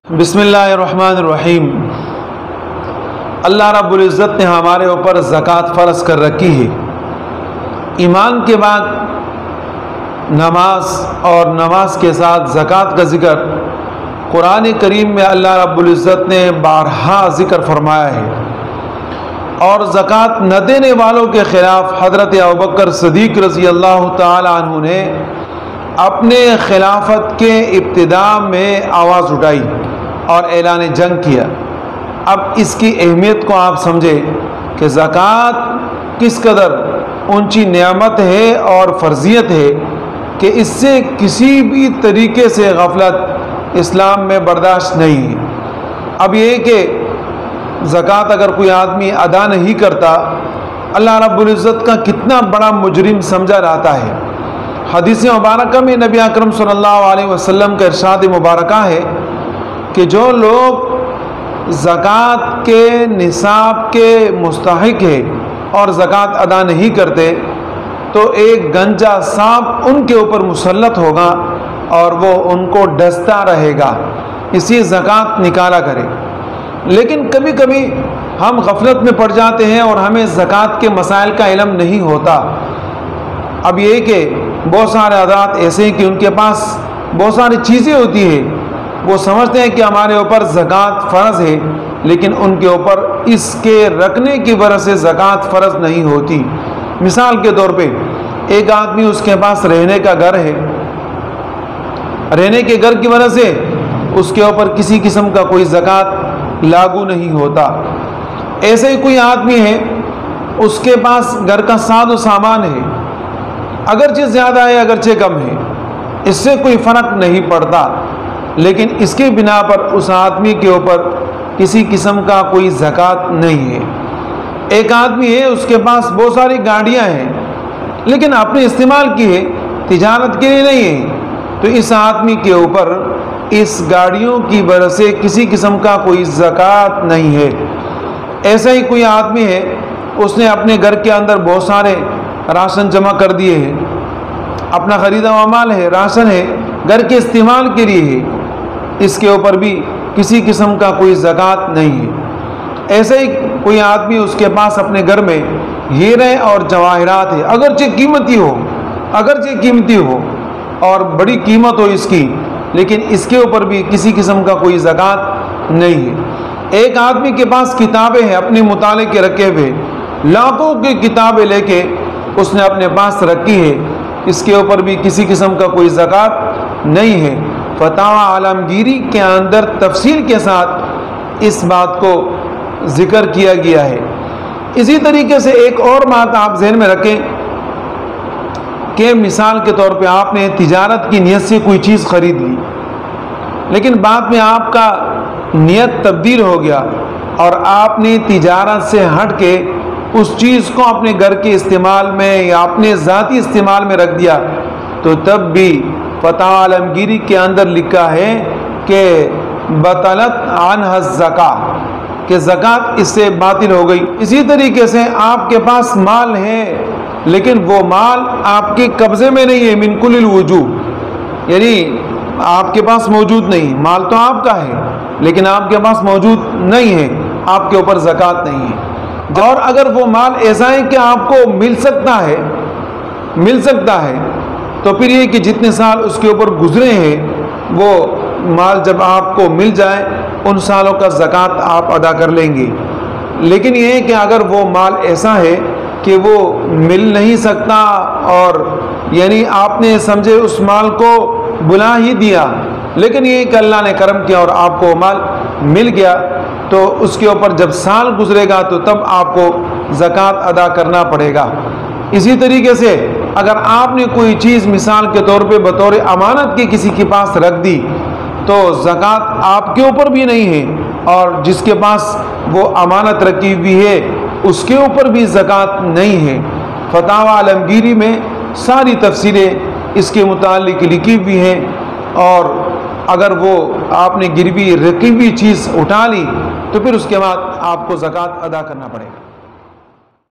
بسم اللہ الرحمن الرحیم۔ اللہ رب العزت نے ہمارے اوپر زکوٰۃ فرض کر رکھی ہے۔ ایمان کے بعد نماز اور نماز کے ساتھ زکوٰۃ کا ذکر قرآن کریم میں اللہ رب العزت نے بارہا ذکر فرمایا ہے، اور زکوٰۃ نہ دینے والوں کے خلاف حضرت ابوبکر صدیق رضی اللہ تعالی عنہ نے اپنے خلافت کے ابتداء میں آواز اٹھائی اور اعلان جنگ کیا۔ اب اس کی اہمیت کو آپ سمجھیں کہ زکوٰۃ کس قدر اونچی نعمت ہے اور فرضیت ہے کہ اس سے کسی بھی طریقے سے غفلت اسلام میں برداشت نہیں ہے۔ اب یہ کہ زکوٰۃ اگر کوئی آدمی ادا نہیں کرتا، اللہ رب العزت کا کتنا بڑا مجرم سمجھا جاتا ہے۔ حدیث مبارکہ میں نبی اکرم صلی اللہ علیہ وسلم کا ارشاد مبارکہ ہے کہ جو لوگ زکوٰۃ کے نصاب کے مستحق ہے اور زکوٰۃ ادا نہیں کرتے تو ایک گنجا سانپ ان کے اوپر مسلط ہوگا اور وہ ان کو ڈستا رہے گا، اسی زکوٰۃ نکالا کرے۔ لیکن کبھی کبھی ہم غفلت میں پڑ جاتے ہیں اور ہمیں زکوٰۃ کے مسائل کا علم نہیں ہوتا۔ اب یہ کہ بہت سارے حضرات ایسے ہیں کہ ان کے پاس بہت ساری چیزیں ہوتی ہیں، وہ سمجھتے ہیں کہ ہمارے اوپر زکوٰۃ فرض ہے، لیکن ان کے اوپر اس کے رکھنے کی وجہ سے زکوٰۃ فرض نہیں ہوتی۔ مثال کے طور پہ ایک آدمی، اس کے پاس رہنے کا گھر ہے، رہنے کے گھر کی وجہ سے اس کے اوپر کسی قسم کا کوئی زکوٰۃ لاگو نہیں ہوتا۔ ایسے ہی کوئی آدمی ہے، اس کے پاس گھر کا ساز و سامان ہے، اگرچہ زیادہ ہے اگرچہ کم ہے، اس سے کوئی فرق نہیں پڑتا، لیکن اس کی بنا پر اس آدمی کے اوپر کسی قسم کا کوئی زکوٰۃ نہیں ہے۔ ایک آدمی ہے، اس کے پاس بہت ساری گاڑیاں ہیں، لیکن اپنے استعمال کی ہے، تجارت کے لیے نہیں ہے، تو اس آدمی کے اوپر اس گاڑیوں کی وجہ سے کسی قسم کا کوئی زکوٰۃ نہیں ہے۔ ایسا ہی کوئی آدمی ہے، اس نے اپنے گھر کے اندر بہت سارے راشن جمع کر دیے ہیں، اپنا خریدا ہوا مال ہے، راشن ہے، گھر کے استعمال کے لیے ہے، اس کے اوپر بھی کسی قسم کا کوئی زکوٰۃ نہیں ہے۔ ایسے ہی کوئی آدمی، اس کے پاس اپنے گھر میں ہیرے اور جواہرات ہے، اگرچہ قیمتی ہو اور بڑی قیمت ہو اس کی، لیکن اس کے اوپر بھی کسی قسم کا کوئی زکوٰۃ نہیں ہے۔ ایک آدمی کے پاس کتابیں ہیں اپنے مطالعے کے رکھے ہوئے، لاکھوں کی کتابیں لے کے اس نے اپنے پاس رکھی ہے، اس کے اوپر بھی کسی قسم کا کوئی زکوٰۃ نہیں ہے۔ فتاوی عالمگیری کے اندر تفصیل کے ساتھ اس بات کو ذکر کیا گیا ہے۔ اسی طریقے سے ایک اور بات آپ ذہن میں رکھیں کہ مثال کے طور پہ آپ نے تجارت کی نیت سے کوئی چیز خرید لی، لیکن بعد میں آپ کا نیت تبدیل ہو گیا اور آپ نے تجارت سے ہٹ کے اس چیز کو اپنے گھر کے استعمال میں یا اپنے ذاتی استعمال میں رکھ دیا، تو تب بھی فتاوی عالمگیری کے اندر لکھا ہے کہ بطلت عنہ الزکاۃ، کہ زکوٰۃ اس سے باطل ہو گئی۔ اسی طریقے سے آپ کے پاس مال ہے، لیکن وہ مال آپ کے قبضے میں نہیں ہے، من کل الوجوہ، یعنی آپ کے پاس موجود نہیں، مال تو آپ کا ہے لیکن آپ کے پاس موجود نہیں ہے، آپ کے اوپر زکوٰۃ نہیں ہے۔ اور اگر وہ مال ایسا ہے کہ آپ کو مل سکتا ہے تو پھر یہ کہ جتنے سال اس کے اوپر گزرے ہیں، وہ مال جب آپ کو مل جائے ان سالوں کا زکوٰۃ آپ ادا کر لیں گے۔ لیکن یہ ہے کہ اگر وہ مال ایسا ہے کہ وہ مل نہیں سکتا، اور یعنی آپ نے سمجھے اس مال کو بلا ہی دیا، لیکن یہ کہ اللہ نے کرم کیا اور آپ کو مال مل گیا، تو اس کے اوپر جب سال گزرے گا تو تب آپ کو زکوٰۃ ادا کرنا پڑے گا۔ اسی طریقے سے اگر آپ نے کوئی چیز مثال کے طور پہ بطور امانت کے کسی کے پاس رکھ دی تو زکوٰۃ آپ کے اوپر بھی نہیں ہے، اور جس کے پاس وہ امانت رکھی ہوئی ہے اس کے اوپر بھی زکوٰۃ نہیں ہے۔ فتاوی عالمگیری میں ساری تفصیلیں اس کے متعلق لکھی ہوئی ہیں، اور اگر وہ آپ نے گروی رکھی ہوئی چیز اٹھا لی تو پھر اس کے بعد آپ کو زکوٰۃ ادا کرنا پڑے گا۔